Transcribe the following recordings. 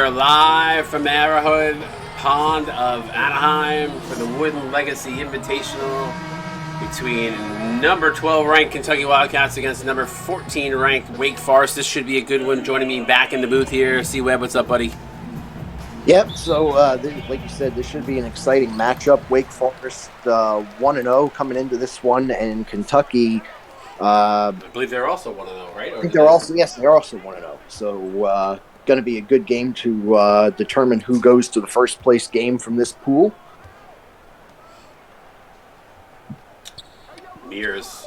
here live from the Arrowhead Pond of Anaheim for the Wooden Legacy Invitational between number 12 ranked Kentucky Wildcats against number 14 ranked Wake Forest. This should be a good one. Joining me back in the booth here, Csba, what's up, buddy? Yep, so like you said, this should be an exciting matchup. Wake Forest 1-0 coming into this one, and Kentucky. I believe they're also 1-0, right? I think they're also 1-0. So going to be a good game to determine who goes to the first place game from this pool. Mears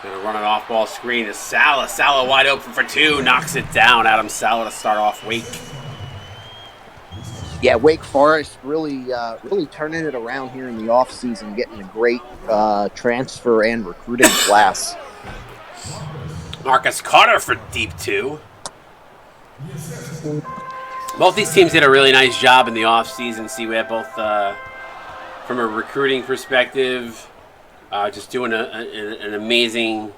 going to run an off-ball screen to Sala. Sala wide open for two, knocks it down. Adam Sala to start off Wake. Yeah, Wake Forest really turning it around here in the offseason, getting a great transfer and recruiting class. Marcus Carter for deep two. Both these teams did a really nice job in the offseason. See, we have both from a recruiting perspective, just doing an amazing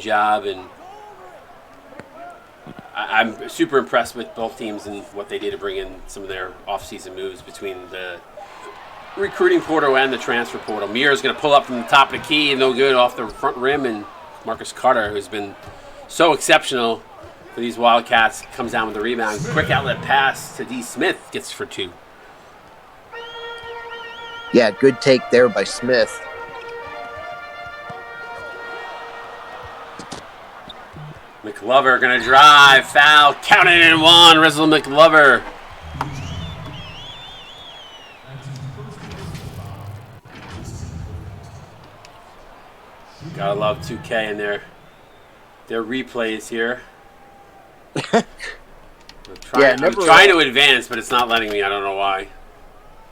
job, and I'm super impressed with both teams and what they did to bring in some of their off-season moves between the recruiting portal and the transfer portal. Muir is going to pull up from the top of the key, no good off the front rim, and Marcus Carter, who's been so exceptional for these Wildcats, comes down with the rebound. Quick outlet pass to D. Smith, gets for two. Yeah, good take there by Smith. McLover going to drive, foul, count it in one, Rizzle McLover. Gotta love 2K and their replays here. I'm trying to advance, but it's not letting me. I don't know why.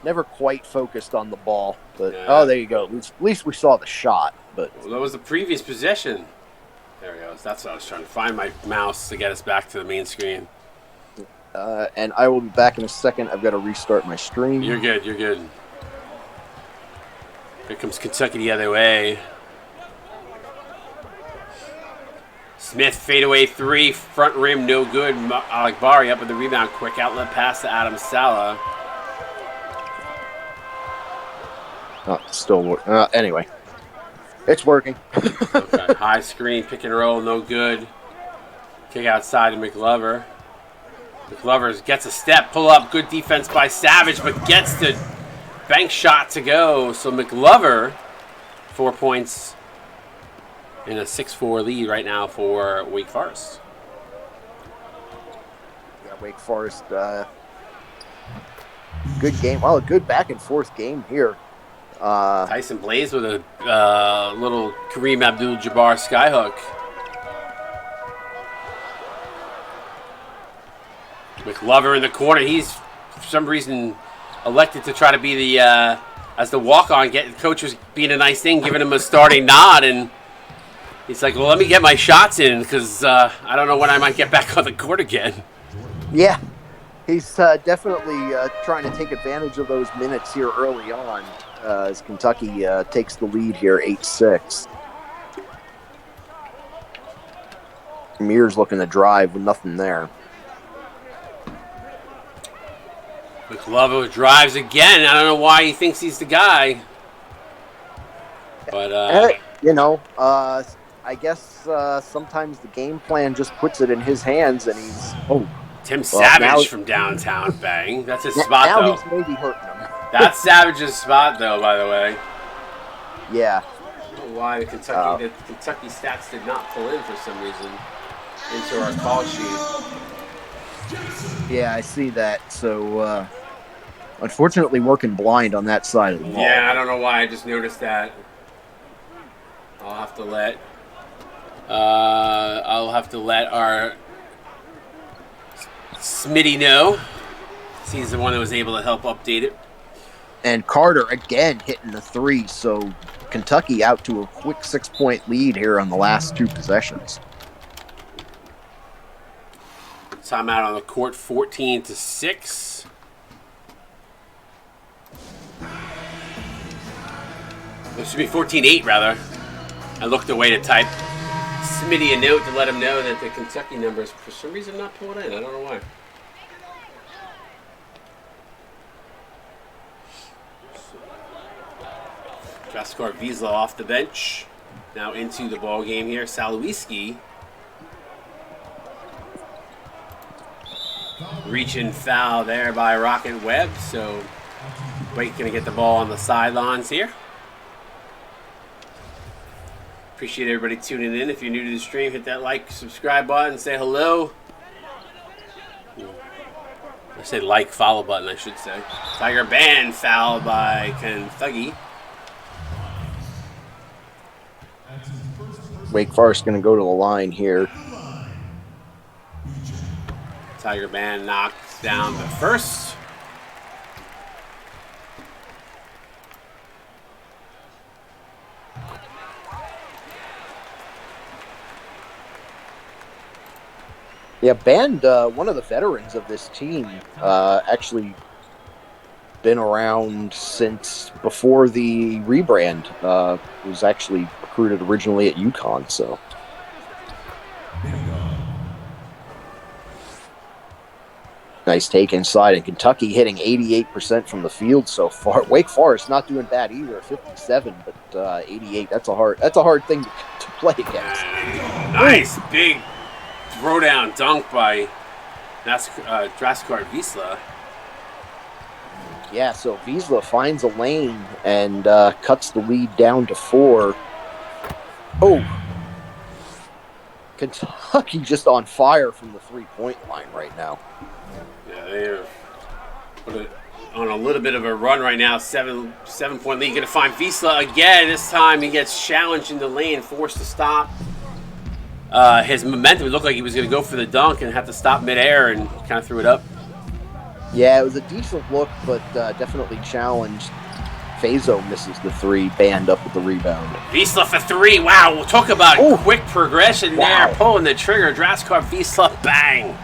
Never quite focused on the ball, but yeah. Oh, there you go. At least we saw the shot. But well, that was the previous possession. There he goes. That's what I was trying to find my mouse to get us back to the main screen. And I will be back in a second. I've got to restart my stream. You're good. You're good. Here comes Kentucky the other way. Smith fadeaway three, front rim, no good. Bari up with the rebound. Quick outlet pass to Adam Sala. Oh, still anyway. It's working. Okay. High screen, pick and roll, no good. Kick outside to McLover. McLover gets a step, pull up, good defense by Savage, but gets the bank shot to go. So McLover, 4 points in a 6-4 lead right now for Wake Forest. Yeah, Wake Forest, good game. Well, a good back and forth game here. Tyson Blaze with a little Kareem Abdul-Jabbar skyhook. McLover in the corner. He's, for some reason, elected to try to be the as the walk-on. Coach was being a nice thing, giving him a starting nod, and he's like, well, let me get my shots in because I don't know when I might get back on the court again. Yeah, he's definitely trying to take advantage of those minutes here early on. As Kentucky takes the lead here, 8-6. Mears looking to drive with nothing there. McLover drives again. I don't know why he thinks he's the guy. But, I guess sometimes the game plan just puts it in his hands, and he's... Tim Savage from downtown, bang. That's his spot, though. Now he's maybe hurting him. That's Savage's spot, though, by the way. Yeah. I don't know why the Kentucky stats did not pull in for some reason into our call sheet. Yeah, I see that. So, unfortunately, working blind on that side of the wall. Yeah, I don't know why. I just noticed that. I'll have to let our Smitty know. He's the one that was able to help update it. And Carter again hitting the three, so Kentucky out to a quick 6-point lead here on the last two possessions. Timeout on the court, 14-6. It should be 14-8 rather. I looked away to type Smitty a note to let him know that the Kentucky numbers for some reason not pulling in. I don't know why. Draskar Wiesla off the bench. Now into the ball game here. Salowiski reaching foul there by Rocket Webb. So Wake going to get the ball on the sidelines here. Appreciate everybody tuning in. If you're new to the stream, hit that like, subscribe button, say hello. I said like, follow button, I should say. Tiger Band fouled by Kentucky. Wake Forest going to go to the line here. Tiger Band knocks down the first. Yeah, Band, one of the veterans of this team, actually been around since before the rebrand. Was actually recruited originally at UConn, so. Nice take inside, and Kentucky hitting 88% from the field so far. Wake Forest not doing bad either, 57, but 88. That's a hard thing to play against. Nice big throwdown dunk by Draskar Wiesla. Yeah, so Wiesla finds a lane and cuts the lead down to 4. Oh, Kentucky just on fire from the 3-point line right now. Yeah, they're on a little bit of a run right now. 7-point lead. Going to find Wiesla again. This time he gets challenged in the lane, forced to stop. His momentum, it looked like he was going to go for the dunk and have to stop midair, and kind of threw it up. Yeah, it was a decent look, but definitely challenged. Fazo misses the 3, Band up with the rebound. Wiesla for 3. Wow, we'll talk about quick progression there. Pulling the trigger. Draskar Wiesla, bang.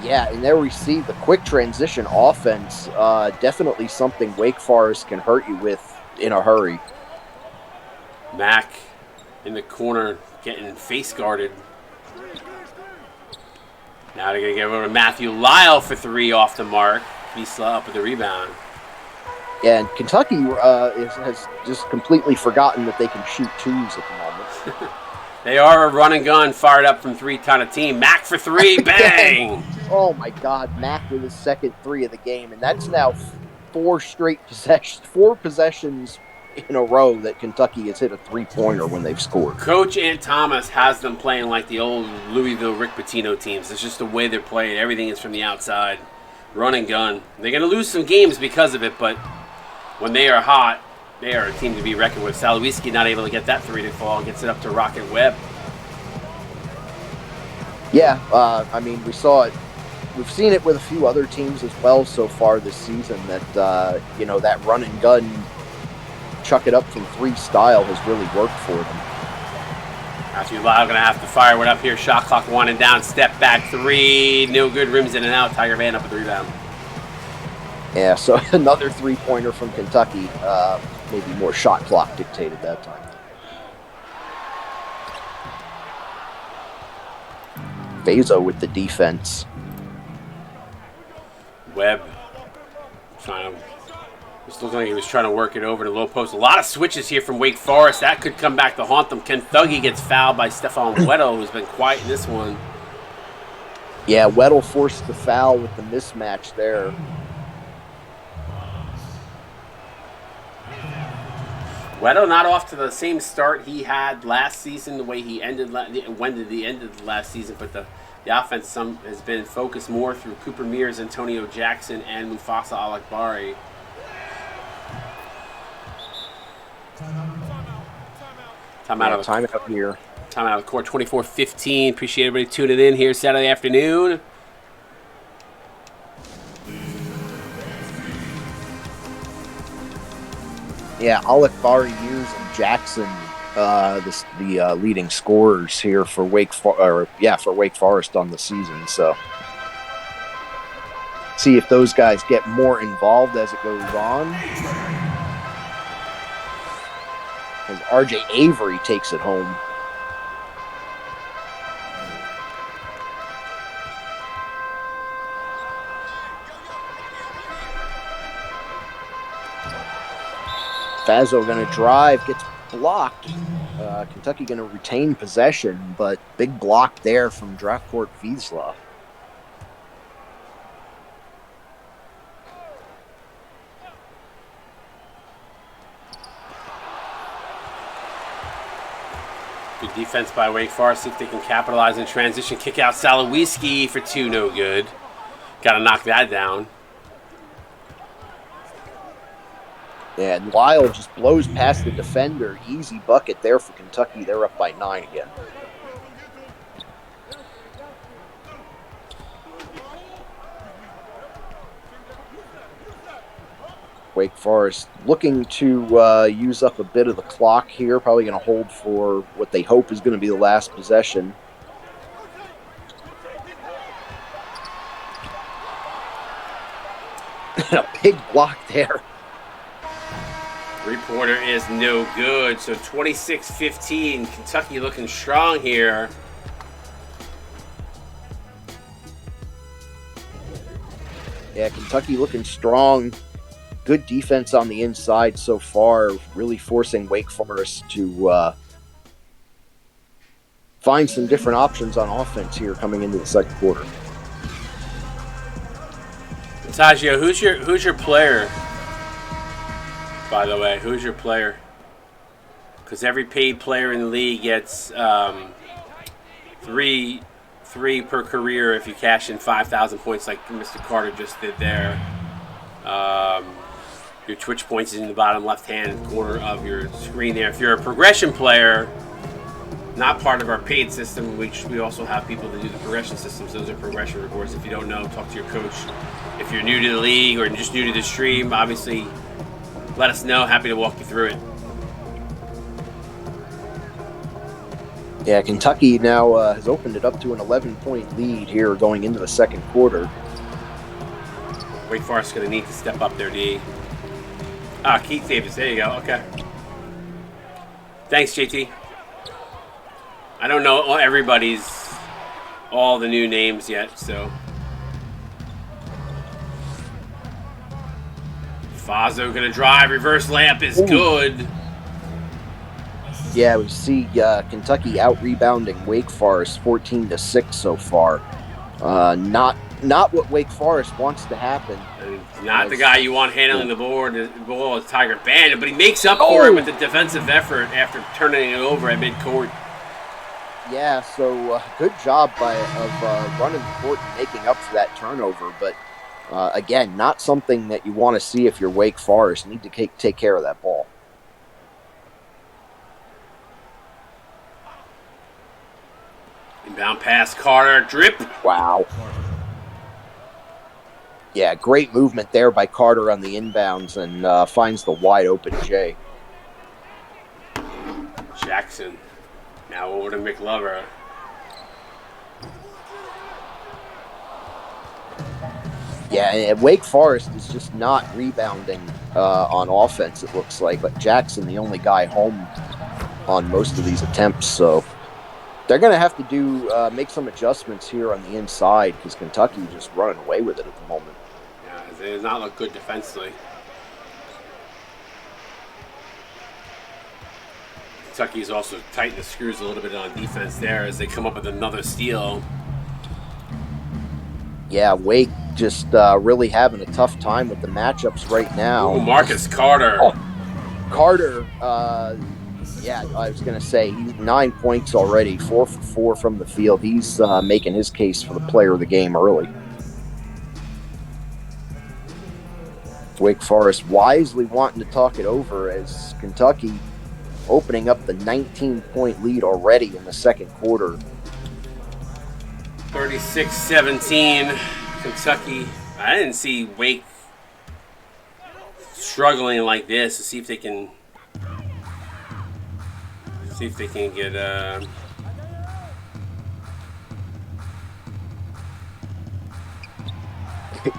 Yeah, and there we see the quick transition offense. Definitely something Wake Forest can hurt you with in a hurry. Mack in the corner getting face guarded. Now they're going to get over to Matthew Lyle for 3 off the mark. Wiesla up with the rebound. Yeah, and Kentucky has just completely forgotten that they can shoot 2s at the moment. They are a run and gun, fired up from 3 kind of team. Mack for 3, bang! Oh my God, Mack with his second 3 of the game, and that's now 4 possessions in a row that Kentucky has hit a 3-pointer when they've scored. Coach Ant Thomas has them playing like the old Louisville Rick Pitino teams. It's just the way they're playing. Everything is from the outside. Run and gun. They're going to lose some games because of it, but when they are hot, they are a team to be reckoned with. Salowiski not able to get that 3 to fall. Gets it up to Rocket Webb. Yeah, I mean, we saw it. We've seen it with a few other teams as well so far this season that, that run and gun, chuck it up from 3 style has really worked for them. Matthew Lyle going to have to fire one up here. Shot clock winding down. Step back 3. No good. Rims in and out. Tiger Band up with the rebound. Yeah, so another 3-pointer from Kentucky. Maybe more shot clock dictated that time. Fazo with the defense. Webb trying to. Just looked like he was trying to work it over to low post. A lot of switches here from Wake Forest. That could come back to haunt them. Kentucky gets fouled by Stefan Weddle, who's been quiet in this one. Yeah, Weddle forced the foul with the mismatch there. Weddle not off to the same start he had last season, the way he ended the end of the last season, but the offense has been focused more through Cooper Mears, Antonio Jackson, and Mufasa Alakbari. Timeout here. Timeout of the court, 24-15. Appreciate everybody tuning in here Saturday afternoon. Yeah, Alakbari, Mears, and Jackson, the leading scorers here for Wake Forest on the season. So, see if those guys get more involved as it goes on. As RJ Avery takes it home. Fazzo going to drive, gets blocked. Kentucky going to retain possession, but big block there from Drafcourt Wiesla. Good defense by Wake Forest. See if they can capitalize in transition. Kick out Salowiski for 2, no good. Got to knock that down. Yeah, and Lyle just blows past the defender. Easy bucket there for Kentucky. They're up by 9 again. Wake Forest looking to use up a bit of the clock here. Probably going to hold for what they hope is going to be the last possession. A big block there. Reporter is no good. So 26-15. Kentucky looking strong here. Yeah, Kentucky looking strong. Good defense on the inside so far, really forcing Wake Forest to find some different options on offense here coming into the second quarter. Tajio, who's your player? By the way, who's your player? Because every paid player in the league gets three per career if you cash in 5,000 points, like Mr. Carter just did there. Your Twitch points is in the bottom left-hand corner of your screen there. If you're a progression player, not part of our paid system, we also have people that do the progression systems. Those are progression reports. If you don't know, talk to your coach. If you're new to the league or just new to the stream, obviously, let us know. Happy to walk you through it. Yeah, Kentucky now has opened it up to an 11-point lead here going into the second quarter. Wake Forest is going to need to step up their D. Keith Davis. There you go. Okay. Thanks, JT. I don't know all the new names yet, so. Fazzo going to drive. Reverse layup is good. Yeah, we see Kentucky out-rebounding Wake Forest 14-6 so far. Not what Wake Forest wants to happen. Not the guy you want handling the ball is Tiger Bandit, but he makes up for it with the defensive effort after turning it over at midcourt. Yeah, so good job of running the court and making up for that turnover. But again, not something that you want to see if you're Wake Forest. You need to take care of that ball. Inbound pass, Carter, drip. Wow. Yeah, great movement there by Carter on the inbounds and finds the wide open Jay. Jackson. Now over to McLover. Yeah, and Wake Forest is just not rebounding on offense, it looks like. But Jackson, the only guy home on most of these attempts. So they're going to have to make some adjustments here on the inside because Kentucky just running away with it at the moment. Yeah, it does not look good defensively. Kentucky's also tightened the screws a little bit on defense there as they come up with another steal. Yeah, Wake just really having a tough time with the matchups right now. Ooh, Marcus Carter. Oh, Carter, yeah, I was going to say, he's 9 points already, 4 for 4 from the field. He's making his case for the player of the game early. Wake Forest wisely wanting to talk it over as Kentucky opening up the 19-point lead already in the second quarter. 36-17, Kentucky. I didn't see Wake struggling like this. To see if they can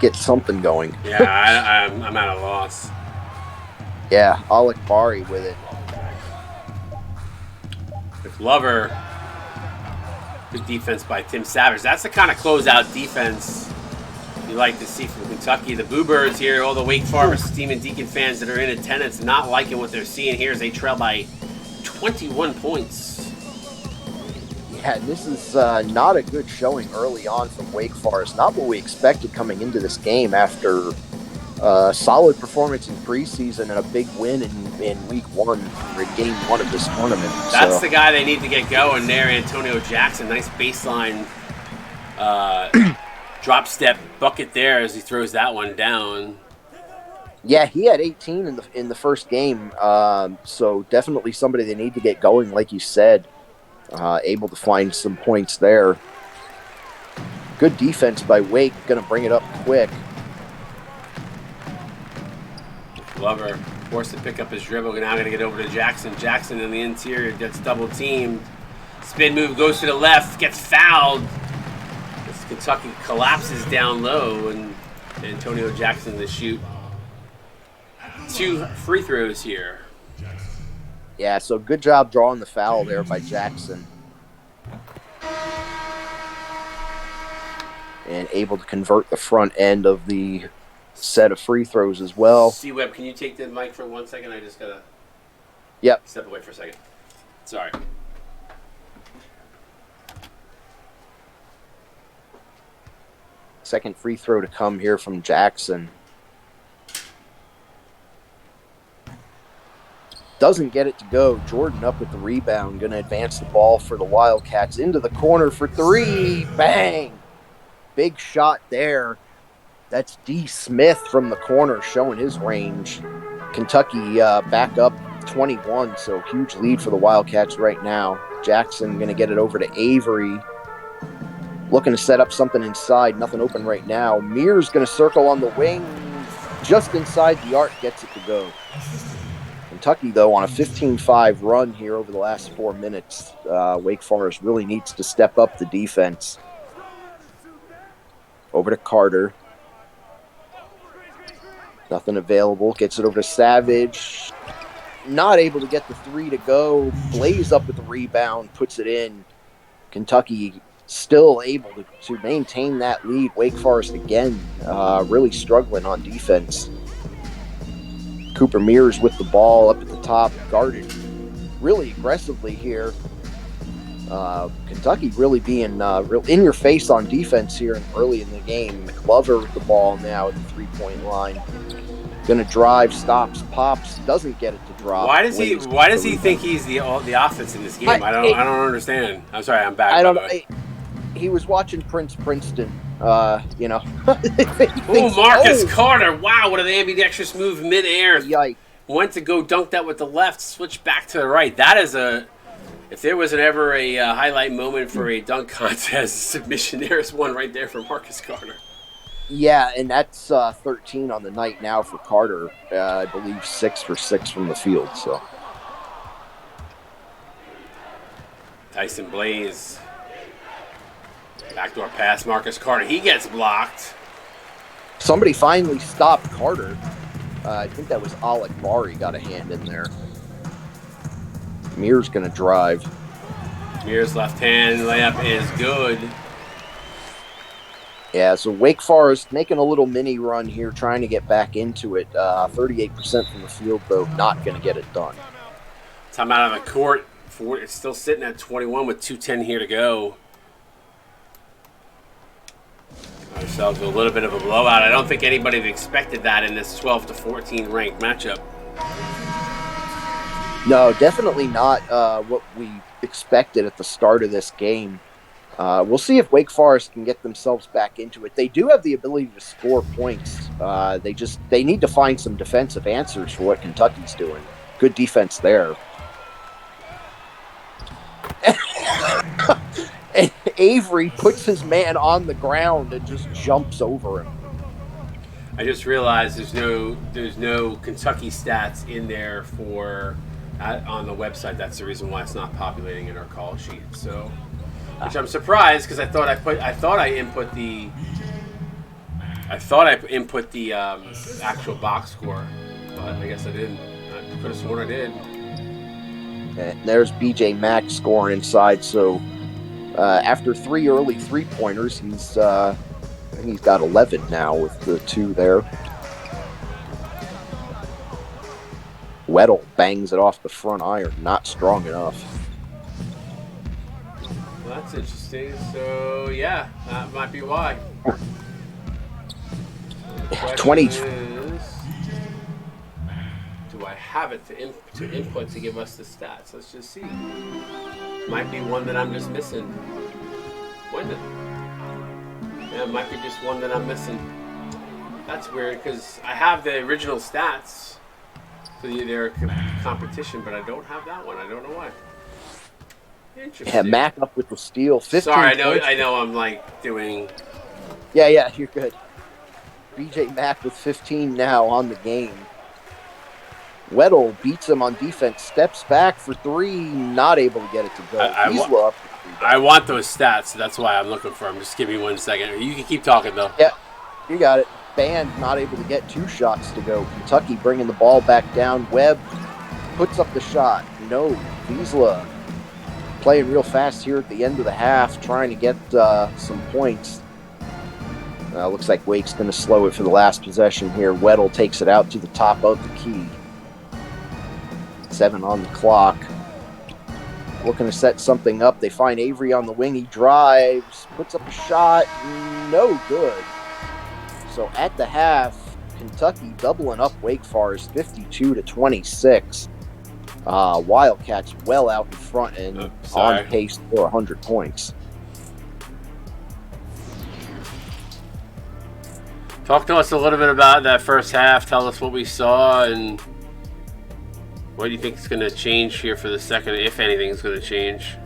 get something going. Yeah, I'm at a loss. Yeah, Alec Bari with it. Glover. Good defense by Tim Savage. That's the kind of closeout defense you like to see from Kentucky. The Boo Birds here, all the Wake Forest Demon Deacon fans that are in attendance, not liking what they're seeing here as they trail by 21 points. Yeah, this is not a good showing early on from Wake Forest. Not what we expected coming into this game after solid performance in preseason and a big win in week 1 or in game 1 of this tournament. That's the guy they need to get going there, Antonio Jackson. Nice baseline drop step bucket there as he throws that one down. Yeah, he had 18 in the first game, so definitely somebody they need to get going, like you said. Able to find some points there. Good defense by Wake, going to bring it up quick. Glover forced to pick up his dribble. Now going to get over to Jackson. Jackson in the interior gets double teamed. Spin move goes to the left, gets fouled. As Kentucky collapses down low, and Antonio Jackson to shoot 2 free throws here. Yeah, so good job drawing the foul there by Jackson. And able to convert the front end of the set of free throws as well. C-Web, can you take the mic for 1 second? I just got to step away for a second. Sorry. Second free throw to come here from Jackson. Doesn't get it to go. Jordan up with the rebound. Going to advance the ball for the Wildcats. Into the corner for 3. Bang! Big shot there. That's D. Smith from the corner showing his range. Kentucky back up 21, so huge lead for the Wildcats right now. Jackson going to get it over to Avery. Looking to set up something inside. Nothing open right now. Mears going to circle on the wing. Just inside the arc. Gets it to go. Kentucky, though, on a 15-5 run here over the last 4 minutes. Wake Forest really needs to step up the defense. Over to Carter. Nothing available. Gets it over to Savage. Not able to get the 3 to go. Blaze up with the rebound. Puts it in. Kentucky still able to maintain that lead. Wake Forest, again, really struggling on defense. Cooper Mears with the ball up at the top, guarded really aggressively here. Kentucky really being real in your face on defense here early in the game. Glover with the ball now at the 3-point line. Going to drive, stops, pops, doesn't get it to drop. Why does he think he's the offense in this game? I don't understand. I'm sorry, I'm back. I don't know. He was watching Princeton. Marcus Carter. Wow, what an ambidextrous move midair. Yikes. Went to go dunk that with the left, switched back to the right. That is if there was ever a highlight moment for a dunk contest submission, there's one right there for Marcus Carter. Yeah, and that's 13 on the night now for Carter. I believe 6 for 6 from the field. So Tyson Blaze. Backdoor pass, Marcus Carter. He gets blocked. Somebody finally stopped Carter. I think that was Alec Bari got a hand in there. Mears going to drive. Mears left hand layup is good. Yeah, so Wake Forest making a little mini run here, trying to get back into it. 38% from the field, though, not going to get it done. Time out on the court. It's still sitting at 21 with 2:10 here to go. Ourselves a little bit of a blowout. I don't think anybody expected that in this 12-14 ranked matchup. No, definitely not what we expected at the start of this game. We'll see if Wake Forest can get themselves back into it. They do have the ability to score points. They need to find some defensive answers for what Kentucky's doing. Good defense there. And Avery puts his man on the ground and just jumps over him. I just realized there's no Kentucky stats in there on the website. That's the reason why it's not populating in our call sheet. So, which I'm surprised because I thought I input the actual box score, but I guess I didn't. I could have sworn I did. And there's BJ Mack scoring inside. So after 3 early 3-pointers, he's I think he's got 11 now with the 2 there. Weddle bangs it off the front iron, not strong enough. Well, that's interesting. So, yeah, that might be why. 20. Is, do I have it to input to give us the stats? Let's just see. Might be one that I'm just missing. When did? Yeah, it might be just one that I'm missing. That's weird because I have the original stats for their competition, but I don't have that one. I don't know why. Interesting. Yeah, Mac up with the steal. 15 Sorry, points. I know. I'm like doing. Yeah, you're good. BJ Mack with 15 now on the game. Weddle beats him on defense, steps back for 3, not able to get it to go. I want those stats, so that's why I'm looking for them. Just give me 1 second. You can keep talking, though. Yeah, you got it. Band not able to get 2 shots to go. Kentucky bringing the ball back down. Webb puts up the shot. No. Wiesla playing real fast here at the end of the half, trying to get some points. Looks like Wake's going to slow it for the last possession here. Weddle takes it out to the top of the key. 7 on the clock. Looking to set something up. They find Avery on the wing. He drives, puts up a shot. No good. So at the half, Kentucky doubling up Wake Forest 52-26. Wildcats well out in front and on pace for 100 points. Talk to us a little bit about that first half. Tell us what we saw and what do you think is going to change here for the second, if anything is going to change?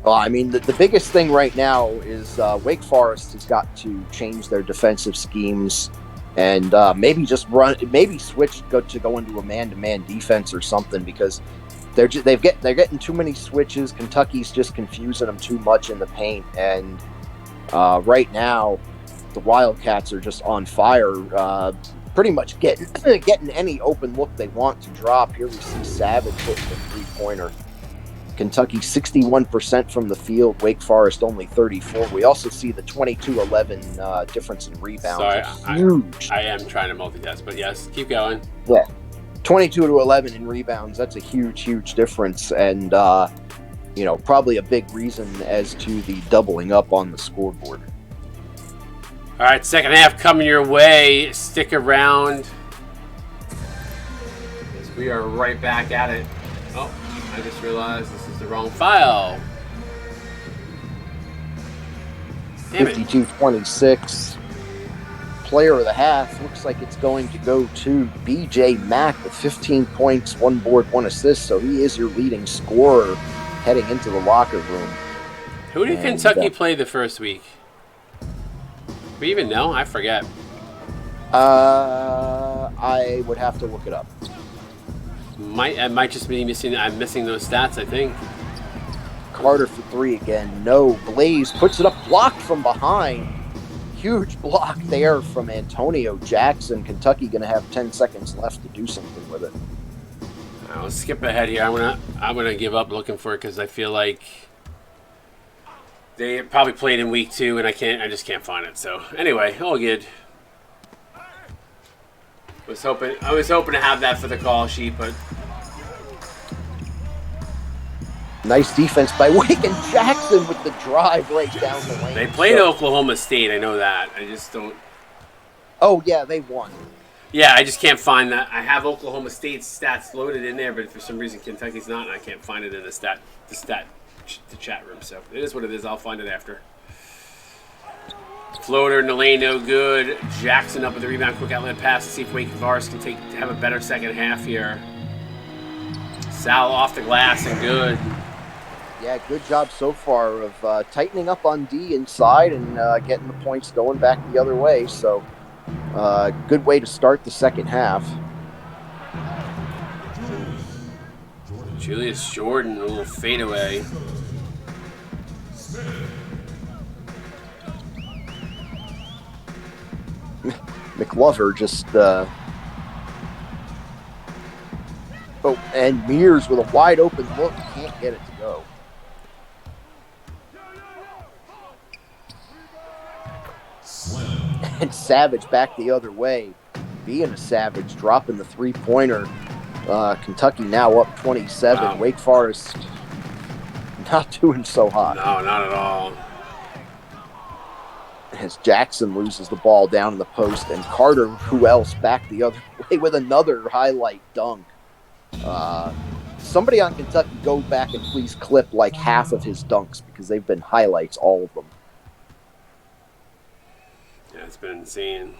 Well, I mean, the biggest thing right now is Wake Forest has got to change their defensive schemes and maybe switch to go into a man-to-man defense or something because they're getting too many switches. Kentucky's just confusing them too much in the paint, and right now the Wildcats are just on fire. Pretty much getting any open look they want to drop. Here we see Savage hitting the 3-pointer. Kentucky 61% from the field. Wake Forest only 34%. We also see the 22-11 difference in rebounds. Sorry, huge. I am trying to multitask, but yes, keep going. Yeah, 22-11 in rebounds. That's a huge difference, and probably a big reason as to the doubling up on the scoreboard. All right, second half coming your way. Stick around. We are right back at it. Oh, I just realized this is the wrong file. 52-26. Player of the half looks like it's going to go to BJ Mack with 15 points, 1 board, 1 assist. So he is your leading scorer heading into the locker room. Who did Kentucky play the first week? We even know? I forget. I would have to look it up. I might just be missing. I'm missing those stats, I think. Carter for 3 again. No. Blaze puts it up, blocked from behind. Huge block there from Antonio Jackson. Kentucky going to have 10 seconds left to do something with it. I'll skip ahead here. I'm gonna give up looking for it because I feel like they probably played in week 2, and I just can't find it. So anyway, all good. I was hoping to have that for the call sheet, but nice defense by Wake, and Jackson with the drive right down the lane. They played Oklahoma State. I know that. I just don't. Oh yeah, they won. Yeah, I just can't find that. I have Oklahoma State's stats loaded in there, but for some reason Kentucky's not, and I can't find it in the chat room. So it is what it is. I'll find it after. Floater in the lane, no good. Jackson up with the rebound, quick outlet pass to see if Wake Forest can have a better second half here. Sal off the glass and good. Yeah, good job so far of tightening up on D inside and getting the points going back the other way. So good way to start the second half. Julius Jordan, a little fadeaway. McLover just and Mears with a wide open look, can't get it to go. And Savage back the other way, being a Savage, dropping the three-pointer. Kentucky now up 27. Wow. Wake Forest not doing so hot. No, not at all. As Jackson loses the ball down in the post, and Carter, who else, back the other way with another highlight dunk. Somebody on Kentucky go back and please clip like half of his dunks because they've been highlights, all of them. Yeah, it's been insane.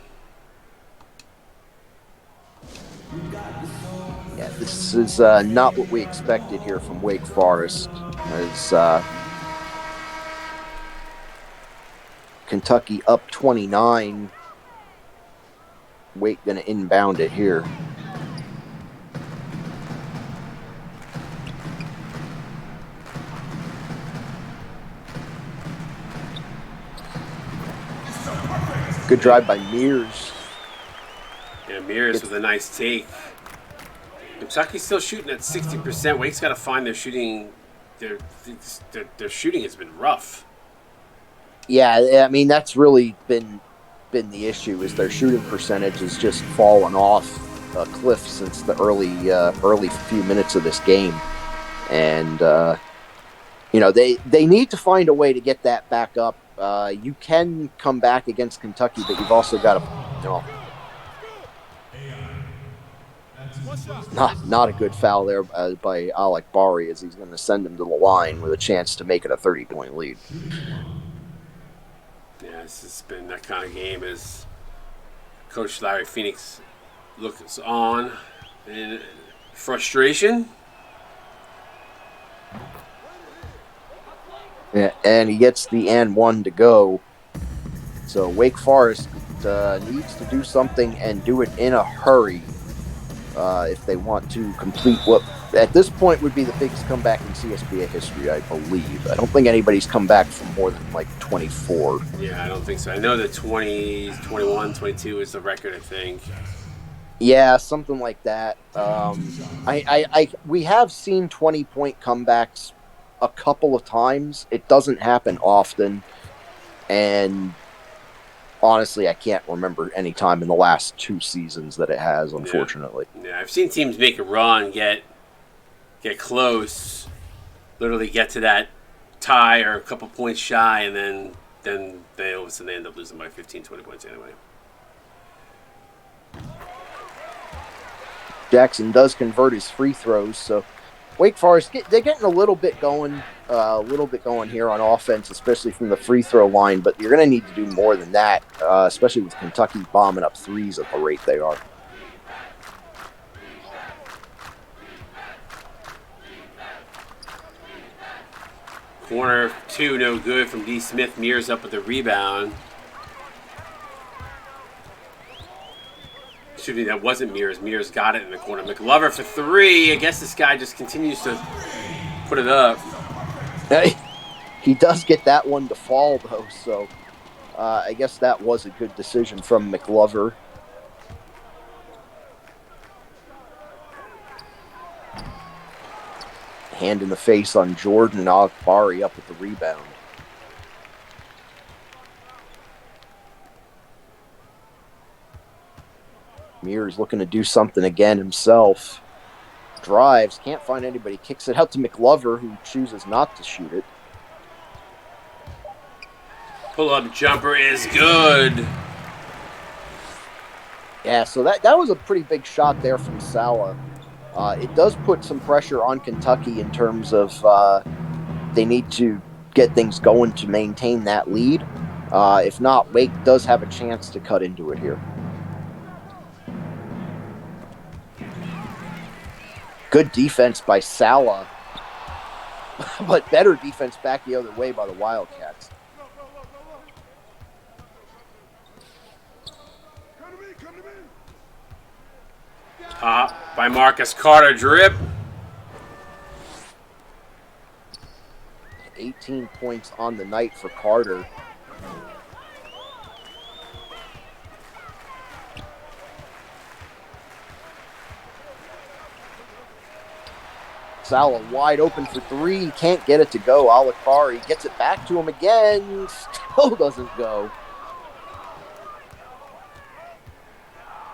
Yeah, this is not what we expected here from Wake Forest. As Kentucky up 29. Wake going to inbound it here. Good drive by Mears. Yeah, Mears with a nice take. Kentucky's still shooting at 60%. Wake's got to find their shooting. Their shooting has been rough. Yeah, I mean that's really been the issue. Is their shooting percentage has just fallen off a cliff since the early few minutes of this game, and they need to find a way to get that back up. You can come back against Kentucky, but you've also got to, not a good foul there by Alec Bari, as he's going to send him to the line with a chance to make it a 30-point lead. Yeah, this has been that kind of game as Coach Larry Phoenix looks on in frustration. Yeah, and he gets the and one to go. So Wake Forest needs to do something and do it in a hurry if they want to complete what at this point would be the biggest comeback in CSBA history, I believe. I don't think anybody's come back from more than like 24. Yeah, I don't think so. I know that 20, 21, 22 is the record, I think. Yeah, something like that. We have seen 20-point comebacks a couple of times. It doesn't happen often, and honestly, I can't remember any time in the last 2 seasons that it has, unfortunately. Yeah, I've seen teams make a run, get close, literally get to that tie or a couple points shy, and then they all of a sudden they end up losing by 15, 20 points anyway. Jackson does convert his free throws, so Wake Forest, they're getting a little bit going here on offense, especially from the free throw line, but you're going to need to do more than that, especially with Kentucky bombing up threes at the rate they are. Corner 2, no good from D. Smith. Mears up with the rebound. Excuse me, that wasn't Mears. Mears got it in the corner. McLover for 3. I guess this guy just continues to put it up. He does get that one to fall, though, so I guess that was a good decision from McLover. Hand in the face on Jordan, and Akbari up with the rebound. Mears looking to do something again himself. Drives, can't find anybody, kicks it out to McLover, who chooses not to shoot it. Pull-up jumper is good. Yeah, so that was a pretty big shot there from Sala. It does put some pressure on Kentucky in terms of they need to get things going to maintain that lead. If not, Wake does have a chance to cut into it here. Good defense by Sala, but better defense back the other way by the Wildcats. Top by Marcus Carter, drip. 18 points on the night for Carter. Sala wide open for 3. Can't get it to go. Alakari gets it back to him again. Still doesn't go.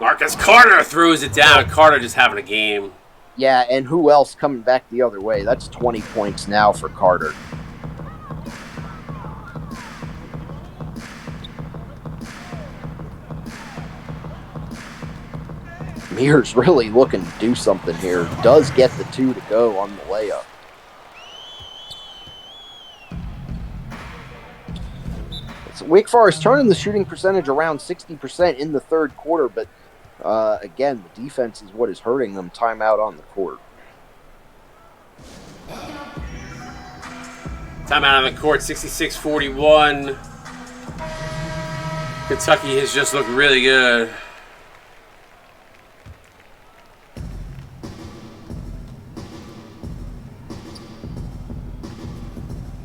Marcus Carter throws it down. Carter just having a game. Yeah, and who else coming back the other way? That's 20 points now for Carter. Mears really looking to do something here. Does get the 2 to go on the layup. So Wake Forest turning the shooting percentage around 60% in the third quarter, but again, the defense is what is hurting them. Timeout on the court. Timeout on the court, 66-41. Kentucky has just looked really good.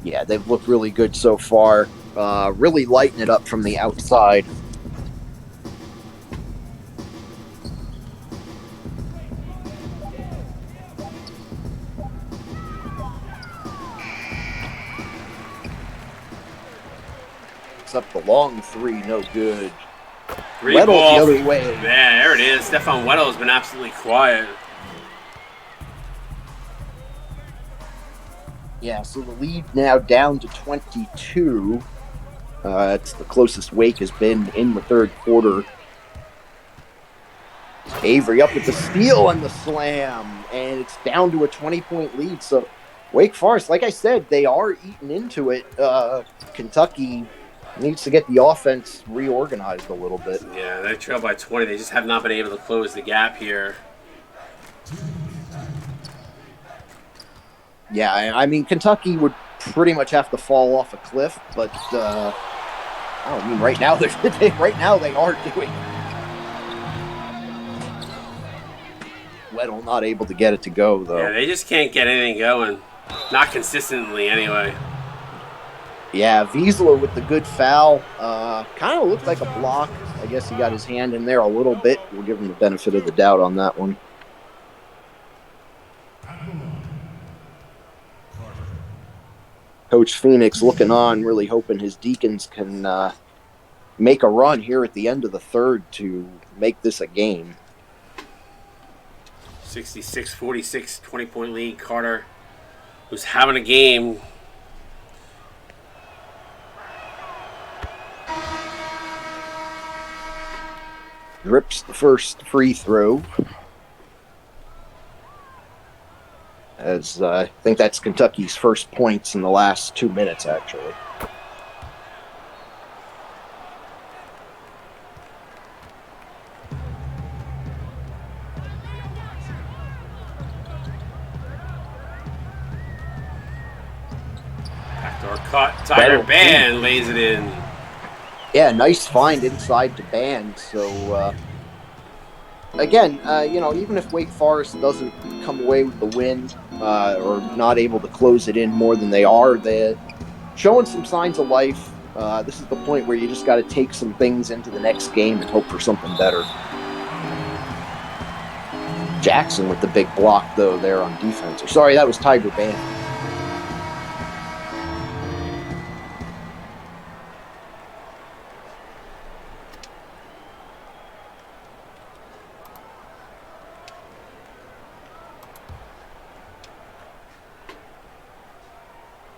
Yeah, they've looked really good so far. Really lighting it up from the outside. It's up the long 3, no good. Weddle the other way. Man, there it is. Stefan Weddle has been absolutely quiet. Yeah, so the lead now down to 22. It's the closest Wake has been in the third quarter. Avery up with the steal and the slam, and it's down to a 20-point lead. So Wake Forest, like I said, they are eating into it. Kentucky needs to get the offense reorganized a little bit. Yeah, they trail by 20. They just have not been able to close the gap here. Yeah, I mean, Kentucky would pretty much have to fall off a cliff, but I mean, right now they are doing it. Weddle not able to get it to go, though. Yeah, they just can't get anything going. Not consistently, anyway. Yeah, Wiesler with the good foul. Kind of looked like a block. I guess he got his hand in there a little bit. We'll give him the benefit of the doubt on that one. Coach Phoenix looking on, really hoping his Deacons can make a run here at the end of the third to make this a game. 66-46, 20-point lead. Carter was having a game. Drips the first free throw. As I think that's Kentucky's first points in the last 2 minutes, actually. Backdoor cut. Tyler Band lays it in. Yeah, nice find inside to Band. So, again, even if Wake Forest doesn't come away with the win or not able to close it in more than they are, they're showing some signs of life. This is the point where you just got to take some things into the next game and hope for something better. Jackson with the big block, though, there on defense. Sorry, that was Tiger Band.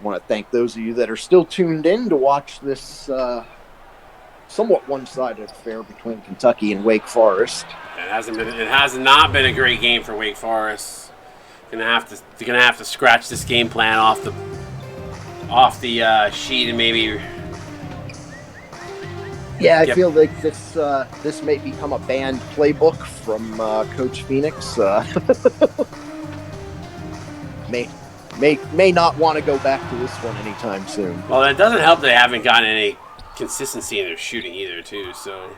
I want to thank those of you that are still tuned in to watch this somewhat one-sided affair between Kentucky and Wake Forest. It has not been a great game for Wake Forest. They're gonna have to scratch this game plan off the sheet and maybe. Yeah, I feel like this may become a banned playbook from Coach Phoenix. May not want to go back to this one anytime soon. Well, it doesn't help they haven't gotten any consistency in their shooting either, too. So.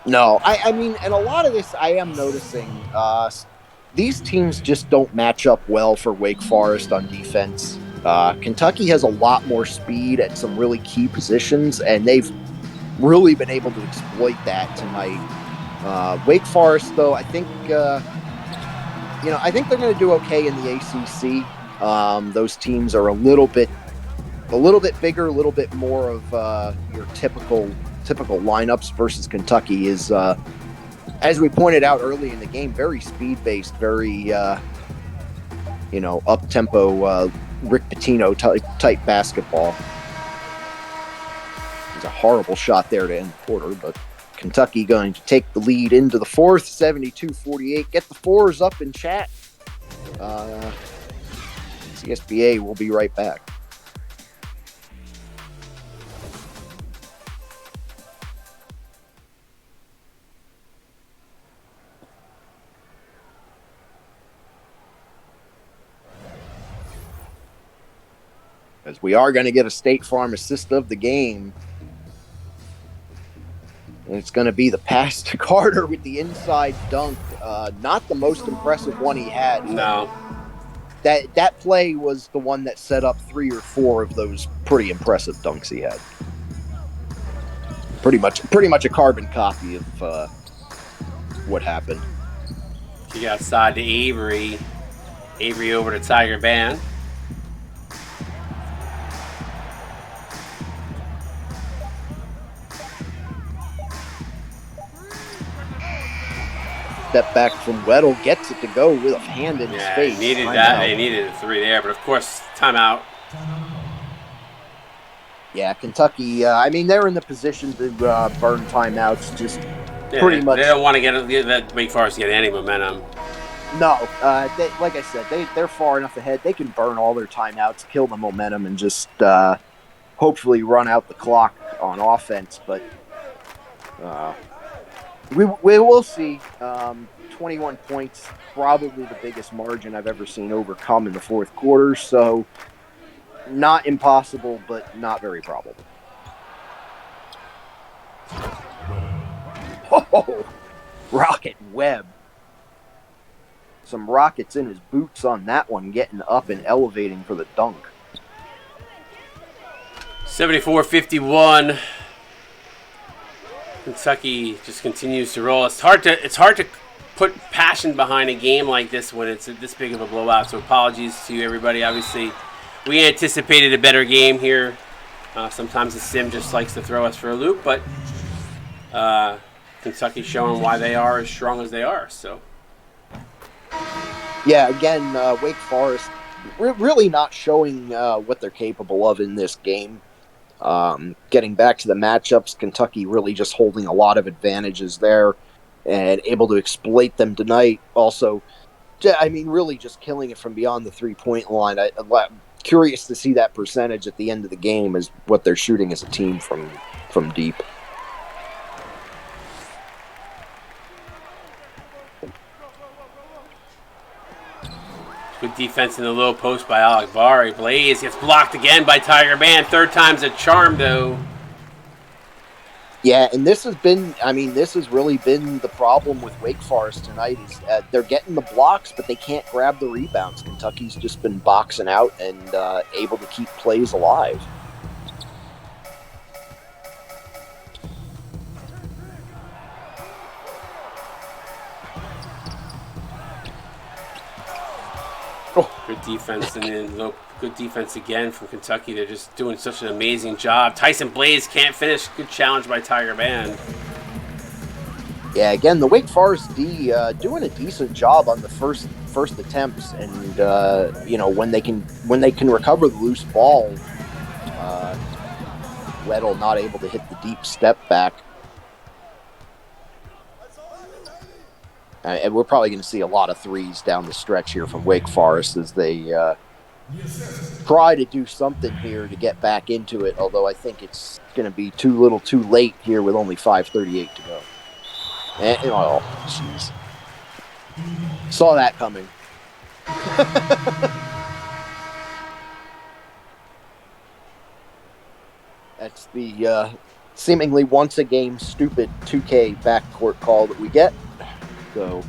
No, I mean, and a lot of this I am noticing. These teams just don't match up well for Wake Forest on defense. Kentucky has a lot more speed at some really key positions, and they've really been able to exploit that tonight. Wake Forest, though, I think I think they're going to do okay in the ACC. Those teams are a little bit bigger, a little bit more of your typical lineups versus Kentucky is as we pointed out early in the game, very speed-based, very, up-tempo, Rick Pitino type basketball. It's a horrible shot there to end the quarter, but Kentucky going to take the lead into the fourth, 72-48. Get the fours up in chat. CSBA will be right back. As we are going to get a State Farm assist of the game. And it's going to be the pass to Carter with the inside dunk. Not the most impressive one he had. No. That play was the one that set up 3 or 4 of those pretty impressive dunks he had. Pretty much a carbon copy of what happened. Kick outside to Avery. Avery over to Tiger Band. Step back from Weddle, gets it to go with a hand in his face. They needed that. They needed a 3 there, but of course, timeout. Yeah, Kentucky, they're in the position to burn timeouts, just pretty much. They don't want to let Wake Forest get any momentum. No, like I said, they're far enough ahead. They can burn all their timeouts, kill the momentum, and just hopefully run out the clock on offense, but we will see. 21 points, probably the biggest margin I've ever seen overcome in the fourth quarter. So not impossible, but not very probable. Oh, Rocket Webb. Some rockets in his boots on that one, getting up and elevating for the dunk. 74-51. Kentucky just continues to roll. It's hard to put passion behind a game like this when it's this big of a blowout. So apologies to everybody. Obviously, we anticipated a better game here. Sometimes the sim just likes to throw us for a loop, but Kentucky's showing why they are as strong as they are. So, yeah, again, Wake Forest really not showing what they're capable of in this game. Getting back to the matchups, Kentucky really just holding a lot of advantages there and able to exploit them tonight. Also, really just killing it from beyond the 3-point line. I'm curious to see that percentage at the end of the game is what they're shooting as a team from deep. Good defense in the low post by Alec Bari. Blaze gets blocked again by Tiger Band. Third time's a charm, though. Yeah, and this has really been the problem with Wake Forest tonight is they're getting the blocks, but they can't grab the rebounds. Kentucky's just been boxing out and able to keep plays alive. Good defense and then good defense again from Kentucky. They're just doing such an amazing job. Tyson Blaze can't finish. Good challenge by Tiger Band. Yeah, again, the Wake Forest D doing a decent job on the first attempts, and when they can recover the loose ball, Weddle not able to hit the deep step back. And we're probably going to see a lot of threes down the stretch here from Wake Forest as they try to do something here to get back into it, although I think it's going to be too little too late here with only 5:38 to go. Oh, jeez. Saw that coming. That's the seemingly once a game stupid 2K backcourt call that we get. So,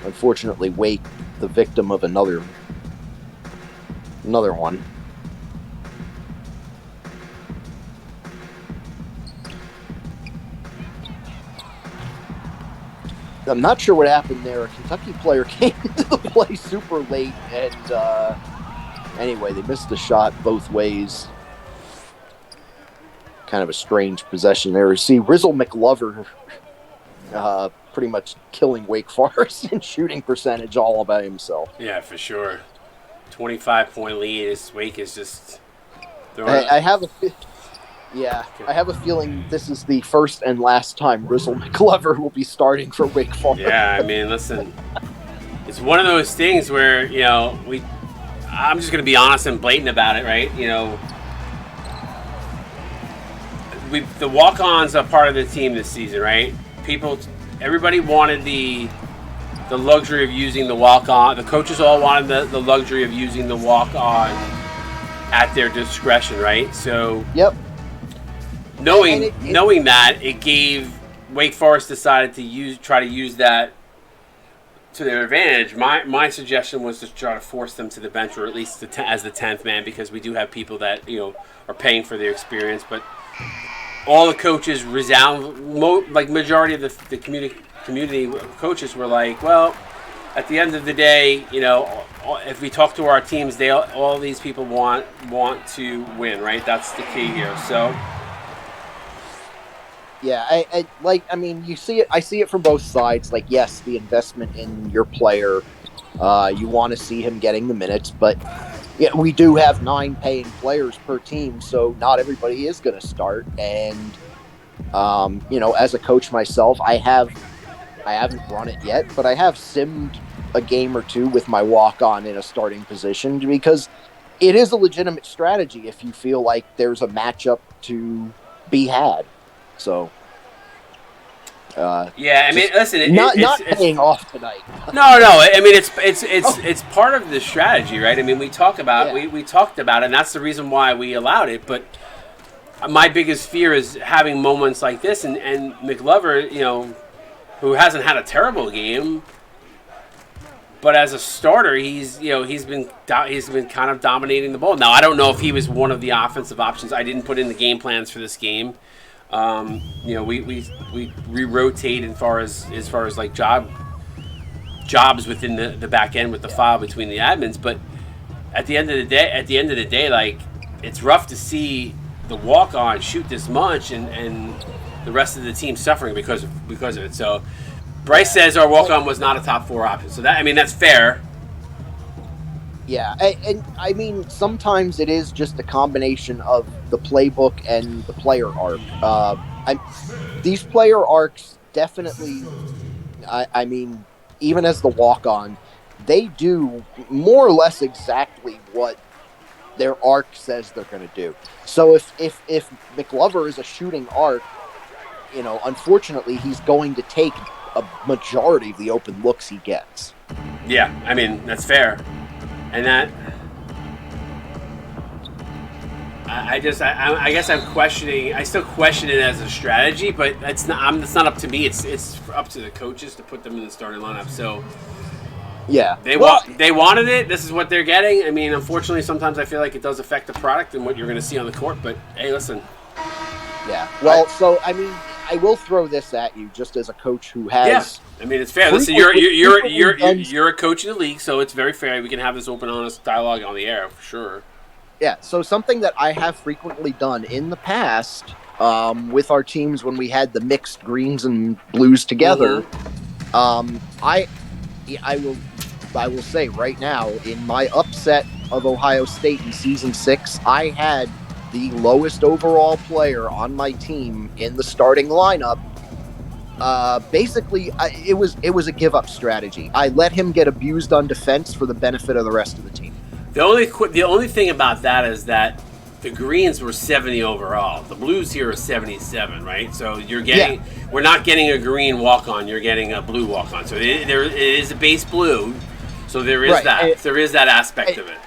unfortunately, Wake, the victim of another one. I'm not sure what happened there. A Kentucky player came into the play super late, and anyway, they missed the shot both ways. Kind of a strange possession there. See, Rizzle McLover pretty much killing Wake Forest in shooting percentage all by himself. Yeah, for sure. 25-point lead. Wake is just. I have a feeling this is the first and last time Rizzle McGlover will be starting for Wake Forest. Yeah, I mean, listen, it's one of those things where I'm just going to be honest and blatant about it, right? The walk-ons are part of the team this season, right? Everybody wanted the luxury of using the walk-on. The coaches all wanted the luxury of using the walk-on at their discretion, right? So, yep. Knowing that, it gave Wake Forest decided to try to use that to their advantage. My suggestion was to try to force them to the bench, or at least as the 10th man, because we do have people that are paying for their experience. But all the coaches majority of the community coaches were like, well, at the end of the day, if we talk to our teams, all these people want to win, right? That's the key here. So. Yeah, you see it. I see it from both sides. Like, yes, the investment in your player, you want to see him getting the minutes, but yeah, we do have 9 paying players per team, so not everybody is going to start. And as a coach myself, I haven't run it yet, but I have simmed a game or two with my walk-on in a starting position, because it is a legitimate strategy if you feel like there's a matchup to be had. So, yeah, I mean, listen, it's paying off tonight. No, I mean, it's part of the strategy, right? I mean, we talked about it, and that's the reason why we allowed it. But my biggest fear is having moments like this, and McGlover, who hasn't had a terrible game, but as a starter, he's been kind of dominating the ball. Now, I don't know if he was one of the offensive options. I didn't put in the game plans for this game. We re-rotate as far as like jobs within the back end with the file between the admins, but at the end of the day, like, it's rough to see the walk-on shoot this much and the rest of the team suffering because of it. So Bryce says our walk-on was not a top 4 option. So that's fair. Yeah, and I mean, sometimes it is just a combination of the playbook and the player arc. These player arcs definitely, I mean, even as the walk-on, they do more or less exactly what their arc says they're going to do. So if McGlover is a shooting arc, unfortunately, he's going to take a majority of the open looks he gets. Yeah, I mean, that's fair. And that, I guess I'm questioning. I still question it as a strategy, but it's not up to me. It's up to the coaches to put them in the starting lineup. So yeah, they wanted it. This is what they're getting. I mean, unfortunately, sometimes I feel like it does affect the product and what you're going to see on the court. But hey, listen. Yeah. Well, so I mean, I will throw this at you, just as a coach who has. Yeah. I mean, it's fair. Listen, you're a coach in the league, so it's very fair. We can have this open, honest dialogue on the air for sure. Yeah. So something that I have frequently done in the past, with our teams when we had the mixed greens and blues together, I will say right now, in my upset of Ohio State in season 6, I had the lowest overall player on my team in the starting lineup. Basically, it was a give-up strategy. I let him get abused on defense for the benefit of the rest of the team. The only thing about that is that the greens were 70 overall. The blues here are 77, right? So we're not getting a green walk-on. You're getting a blue walk-on. So it is a base blue. So there is there is that aspect of it.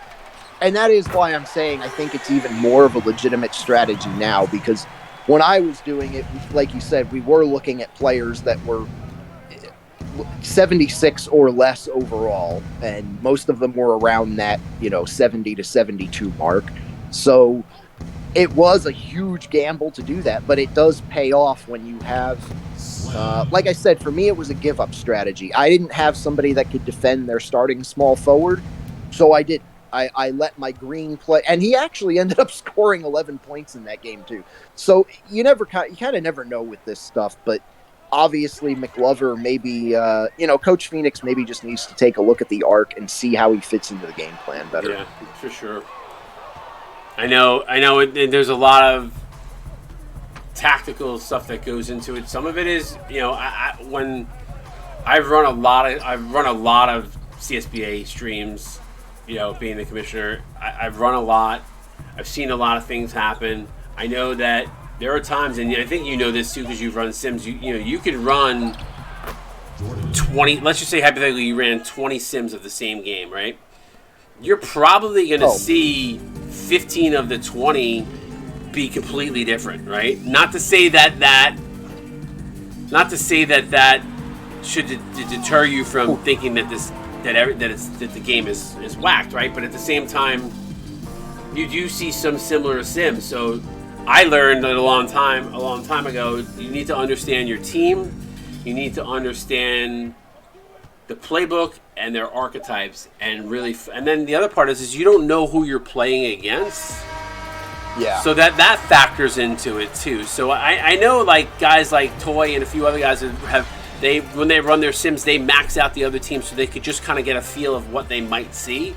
And that is why I'm saying I think it's even more of a legitimate strategy now, because when I was doing it, like you said, we were looking at players that were 76 or less overall, and most of them were around that, 70 to 72 mark. So it was a huge gamble to do that, but it does pay off when you have, like I said, for me, it was a give-up strategy. I didn't have somebody that could defend their starting small forward, so I did. I let my green play, and he actually ended up scoring 11 points in that game too. So you kind of never know with this stuff, but obviously McLover maybe, Coach Phoenix maybe just needs to take a look at the arc and see how he fits into the game plan better. Yeah, for sure. I know. There's a lot of tactical stuff that goes into it. Some of it is, when I've run a lot of CSBA streams, being the commissioner. I've run a lot. I've seen a lot of things happen. I know that there are times, and I think you know this too because you've run sims. You could run 20. Let's just say hypothetically you ran 20 sims of the same game, right? You're probably going to see 15 of the 20 be completely different, right? Not to say that should deter you from thinking that the game is whacked, right? But at the same time, you do see some similar sims. So I learned that a long time ago, you need to understand your team. You need to understand the playbook and their archetypes, and then the other part is you don't know who you're playing against. Yeah. So that factors into it too. So I know like guys like Toy and a few other guys when they run their sims, they max out the other team so they could just kind of get a feel of what they might see.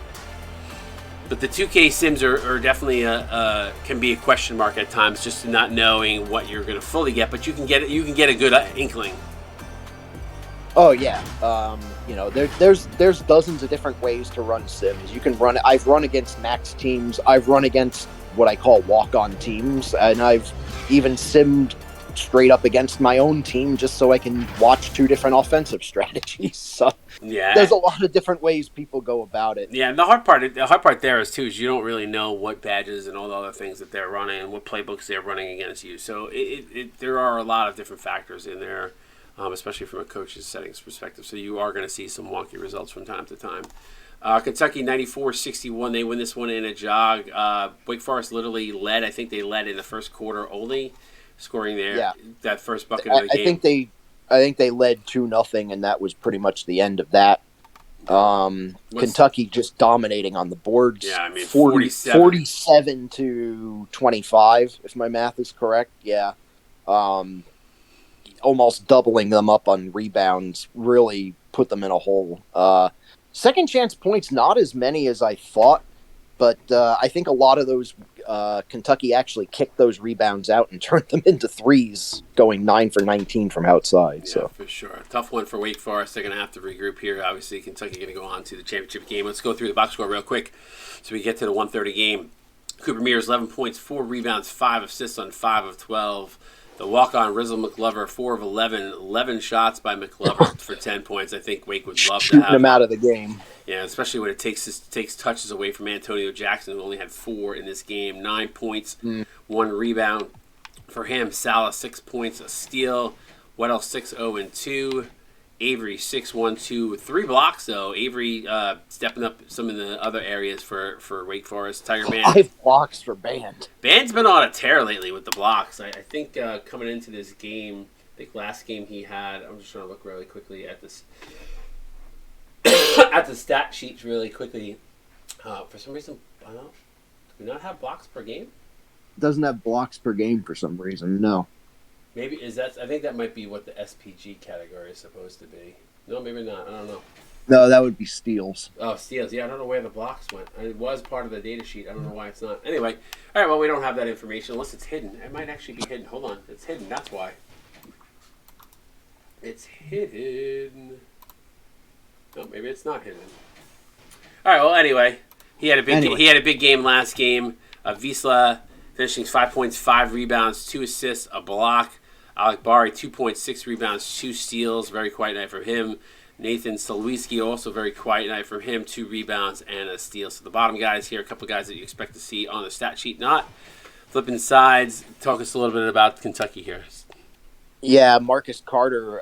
But the 2K sims are definitely can be a question mark at times, just not knowing what you're going to fully get. But you can get a good inkling. Oh yeah, there's dozens of different ways to run sims. You can run. I've run against max teams. I've run against what I call walk-on teams, and I've even simmed straight up against my own team just so I can watch two different offensive strategies. So yeah, there's a lot of different ways people go about it. Yeah, and the hard part there is too is you don't really know what badges and all the other things that they're running and what playbooks they're running against you. So there are a lot of different factors in there. Especially from a coach's settings perspective. So you are going to see some wonky results from time to time. Kentucky 94-61. They win this one in a jog. Wake Forest literally led. I think they led in the first quarter only, scoring that first bucket of the game. I think they led 2-0, and that was pretty much the end of that. Kentucky just dominating on the boards. Yeah, I mean 47 to 25, if my math is correct. Yeah. Almost doubling them up on rebounds really put them in a hole. Second chance points, not as many as I thought, but I think a lot of those Kentucky actually kicked those rebounds out and turned them into threes, going 9 for 19 from outside. Yeah, so for sure. Tough one for Wake Forest. They're going to have to regroup here. Obviously, Kentucky going to go on to the championship game. Let's go through the box score real quick so we get to the 1:30 game. Cooper Mears, 11 points, 4 rebounds, 5 assists on 5 of 12. The walk-on Rizzle McLover, 4 of 11 shots by McLover for 10 points. I think Wake would love to have him out of the game. Yeah, especially when it takes touches away from Antonio Jackson, who only had 4 in this game. 9 points, 1 rebound for him. Salah, 6 points, a steal. Weddle, 6-0-2. Avery, 6-1-2. 3 blocks, though. Avery stepping up some of the other areas for Wake Forest. Tiger Band. 5 blocks for Band. Band's been on a tear lately with the blocks. I think coming into this game, I think last game he had, I'm just trying to look really quickly at this at the stat sheets really quickly. For some reason, I don't know. Do we not have blocks per game? Doesn't have blocks per game for some reason, no. Maybe I think that might be what the SPG category is supposed to be. No, maybe not. I don't know. No, that would be steals. Oh, steals. Yeah, I don't know where the blocks went. It was part of the data sheet. I don't know why it's not. Anyway, all right, well, we don't have that information unless it's hidden. It might actually be hidden. Hold on. It's hidden. That's why. It's hidden. No, maybe it's not hidden. All right, well, anyway, he had a big game last game. Wisla finishing 5 points, 5 rebounds, 2 assists, a block. Alec Bari, 2 points, 6 rebounds, 2 steals. Very quiet night for him. Nathan Stolowski, also very quiet night for him. 2 rebounds and a steal. So the bottom guys here, a couple guys that you expect to see on the stat sheet. Not flipping sides. Talk us a little bit about Kentucky here. Yeah, Marcus Carter,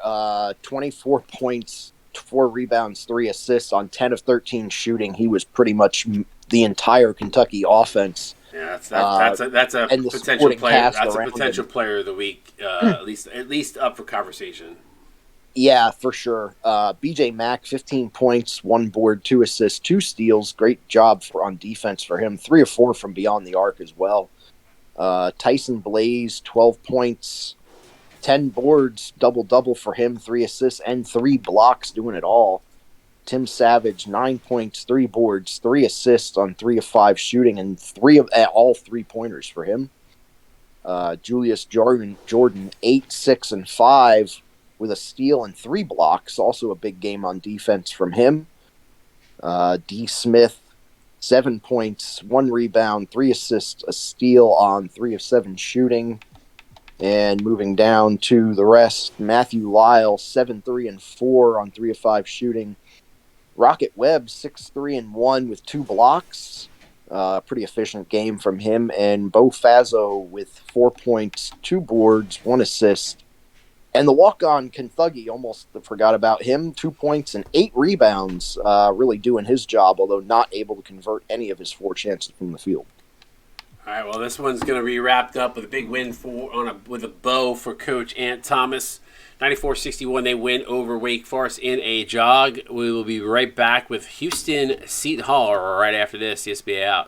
24 points, 4 rebounds, 3 assists on 10 of 13 shooting. He was pretty much the entire Kentucky offense. Yeah, that's a potential player. That's a potential player of the week, at least up for conversation. Yeah, for sure. BJ Mack, 15 points, 1 board, 2 assists, 2 steals. Great job on defense for him. 3 of 4 from beyond the arc as well. Tyson Blaze, 12 points, 10 boards, double-double for him, 3 assists and 3 blocks, doing it all. Tim Savage, 9 points, 3 boards, 3 assists on 3 of 5 shooting, and all 3-pointers for him. Julius Jordan, 8, 6, and 5 with a steal and 3 blocks. Also a big game on defense from him. D. Smith, 7 points, 1 rebound, 3 assists, a steal on 3 of 7 shooting. And moving down to the rest, Matthew Lyle, 7, 3, and 4 on 3 of 5 shooting. Rocket Webb, 6, 3, and 1 with 2 blocks. Pretty efficient game from him. And Bo Fazzo with 4 points, 2 boards, 1 assist. And the walk-on Kentucky, almost forgot about him. 2 points and 8 rebounds, really doing his job, although not able to convert any of his 4 chances from the field. All right, well, this one's going to be wrapped up with a big win with a bow for Coach Ant Thomas. 94-61, they win over Wake Forest in a jog. We will be right back with Houston Seton Hall right after this. CSBA out.